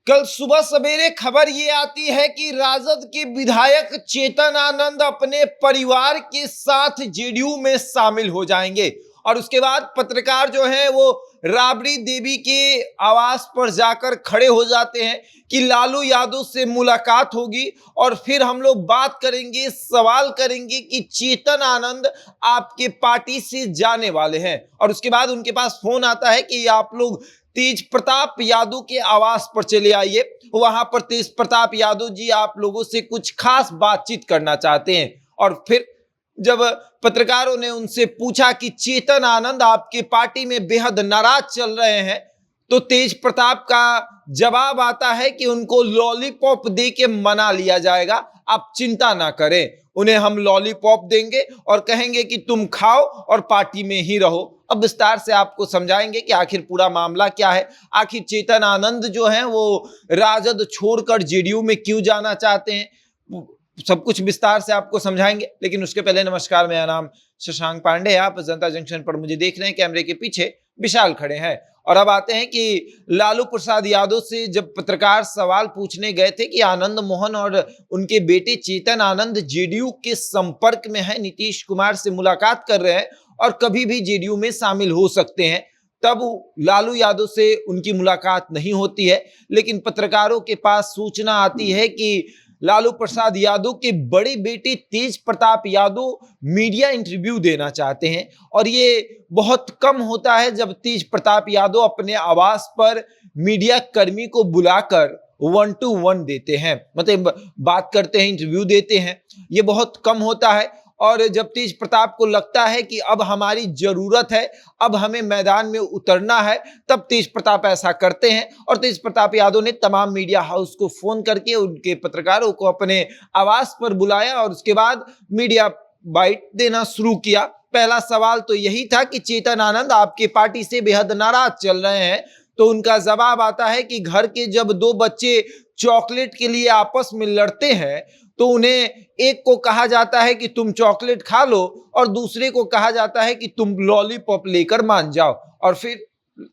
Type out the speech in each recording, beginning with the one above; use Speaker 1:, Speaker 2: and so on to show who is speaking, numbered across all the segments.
Speaker 1: कल सुबह सवेरे खबर ये आती है कि राजद के विधायक चेतन आनंद अपने परिवार के साथ जेडीयू में शामिल हो जाएंगे और उसके बाद पत्रकार जो है वो राबड़ी देवी के आवास पर जाकर खड़े हो जाते हैं कि लालू यादव से मुलाकात होगी और फिर हम लोग बात करेंगे, सवाल करेंगे कि चेतन आनंद आपके पार्टी से जाने वाले हैं। और उसके बाद उनके पास फोन आता है कि आप लोग तेज प्रताप यादव के आवास पर चले आइए, वहां पर तेज प्रताप यादव जी आप लोगों से कुछ खास बातचीत करना चाहते हैं। और फिर जब पत्रकारों ने उनसे पूछा कि चेतन आनंद आपके पार्टी में बेहद नाराज चल रहे हैं, तो तेज प्रताप का जवाब आता है कि उनको लॉलीपॉप दे के मना लिया जाएगा, आप चिंता ना करें, उन्हें हम लॉलीपॉप देंगे और कहेंगे कि तुम खाओ और पार्टी में ही रहो। अब विस्तार से आपको समझाएंगे कि आखिर पूरा मामला क्या है, आखिर चेतन आनंद जो है वो राजद छोड़कर जेडीयू में क्यों जाना चाहते हैं, सब कुछ विस्तार से आपको समझाएंगे। लेकिन उसके पहले नमस्कार, मेरा नाम शशांक पांडे है, आप जनता जंक्शन पर मुझे देख रहे हैं, कैमरे के पीछे विशाल खड़े हैं। और अब आते हैं कि लालू प्रसाद यादव से जब पत्रकार सवाल पूछने गए थे कि आनंद मोहन और उनके बेटे चेतन आनंद जेडीयू के संपर्क में है, नीतीश कुमार से मुलाकात कर रहे हैं और कभी भी जेडीयू में शामिल हो सकते हैं, तब लालू यादव से उनकी मुलाकात नहीं होती है। लेकिन पत्रकारों के पास सूचना आती है कि लालू प्रसाद यादव के बड़े बेटे तेज प्रताप यादव मीडिया इंटरव्यू देना चाहते हैं और ये बहुत कम होता है जब तेज प्रताप यादव अपने आवास पर मीडिया कर्मी को बुलाकर 1-to-1 देते हैं, मतलब बात करते हैं, इंटरव्यू देते हैं। ये बहुत कम होता है और जब तेज प्रताप को लगता है कि अब हमारी जरूरत है, अब हमें मैदान में उतरना है, तब तेज प्रताप ऐसा करते हैं। और तेज प्रताप यादव ने तमाम मीडिया हाउस को फोन करके उनके पत्रकारों को अपने आवास पर बुलाया और उसके बाद मीडिया बाइट देना शुरू किया। पहला सवाल तो यही था कि चेतन आनंद आपके पार्टी से बेहद नाराज चल रहे हैं, तो उनका जवाब आता है कि घर के जब दो बच्चे चॉकलेट के लिए आपस में लड़ते हैं तो उन्हें एक को कहा जाता है कि तुम चॉकलेट खा लो और दूसरे को कहा जाता है कि तुम लॉलीपॉप लेकर मान जाओ। और फिर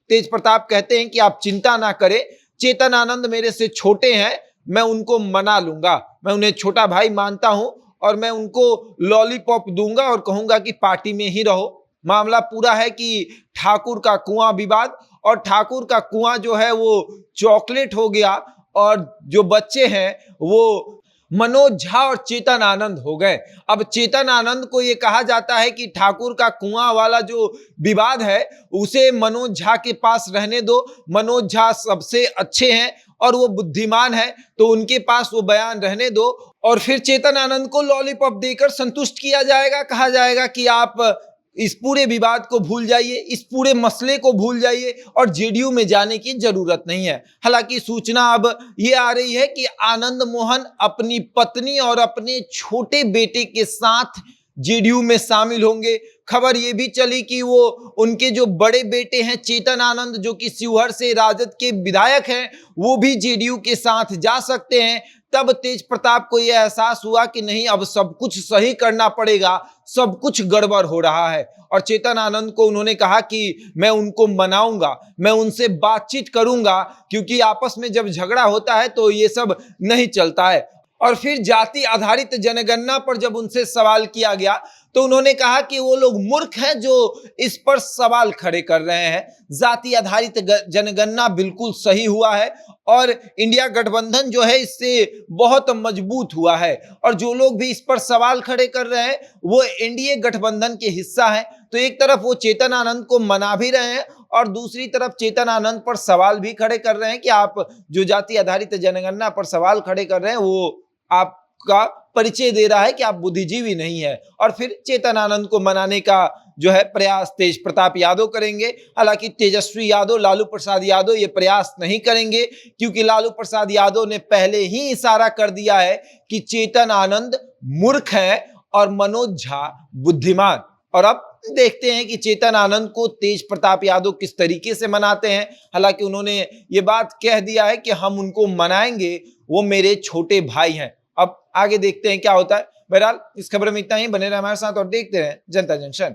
Speaker 1: तेज प्रताप कहते हैं कि आप चिंता ना करें, चेतन आनंद मेरे से छोटे हैं, मैं उनको मना लूंगा, मैं उन्हें छोटा भाई मानता हूं और मैं उनको लॉलीपॉप दूंगा और कहूंगा कि पार्टी में ही रहो। मामला पूरा है कि ठाकुर का कुआं विवाद, और ठाकुर का कुआं जो है वो चॉकलेट हो गया और जो बच्चे हैं वो मनोज झा और चेतन आनंद हो गए। अब चेतन आनंद को यह कहा जाता है कि ठाकुर का कुआं वाला जो विवाद है उसे मनोज झा के पास रहने दो, मनोज झा सबसे अच्छे हैं और वो बुद्धिमान है, तो उनके पास वो बयान रहने दो। और फिर चेतन आनंद को लॉलीपॉप देकर संतुष्ट किया जाएगा, कहा जाएगा कि आप इस पूरे विवाद को भूल जाइए, इस पूरे मसले को भूल जाइए और जेडीयू में जाने की जरूरत नहीं है। हालांकि सूचना अब ये आ रही है कि आनंद मोहन अपनी पत्नी और अपने छोटे बेटे के साथ जेडीयू में शामिल होंगे। खबर ये भी चली कि वो उनके जो बड़े बेटे हैं चेतन आनंद, जो कि शिवहर से राजद के विधायक हैं, वो भी जेडीयू के साथ जा सकते हैं। तब तेज प्रताप को यह एहसास हुआ कि नहीं, अब सब कुछ सही करना पड़ेगा, सब कुछ गड़बड़ हो रहा है। और चेतन आनंद को उन्होंने कहा कि मैं उनको मनाऊंगा, मैं उनसे बातचीत करूंगा, क्योंकि आपस में जब झगड़ा होता है तो ये सब नहीं चलता है। और फिर जाति आधारित जनगणना पर जब उनसे सवाल किया गया तो उन्होंने कहा कि वो लोग मूर्ख हैं जो इस पर सवाल खड़े कर रहे हैं। जाति आधारित जनगणना बिल्कुल सही हुआ है और इंडिया गठबंधन जो है इससे बहुत मजबूत हुआ है, और जो लोग भी इस पर सवाल खड़े कर रहे हैं वो एनडीए गठबंधन के हिस्सा हैं। तो एक तरफ वो चेतन आनंद को मना भी रहे हैं और दूसरी तरफ चेतन आनंद पर सवाल भी खड़े कर रहे हैं कि आप जो जाति आधारित जनगणना पर सवाल खड़े कर रहे हैं वो आपका परिचय दे रहा है कि आप बुद्धिजीवी नहीं है। और फिर चेतन आनंद को मनाने का जो है प्रयास तेज प्रताप यादव करेंगे। हालांकि तेजस्वी यादव, लालू प्रसाद यादव ये प्रयास नहीं करेंगे, क्योंकि लालू प्रसाद यादव ने पहले ही इशारा कर दिया है कि चेतन आनंद मूर्ख है और मनोज झा बुद्धिमान। और अब देखते हैं कि चेतन आनंद को तेज प्रताप यादव किस तरीके से मनाते हैं। हालांकि उन्होंने ये बात कह दिया है कि हम उनको मनाएंगे, वो मेरे छोटे भाई हैं। अब आगे देखते हैं क्या होता है। बहरहाल इस खबर में इतना ही, बने रहे हमारे साथ और देखते रहें जनता जंक्शन।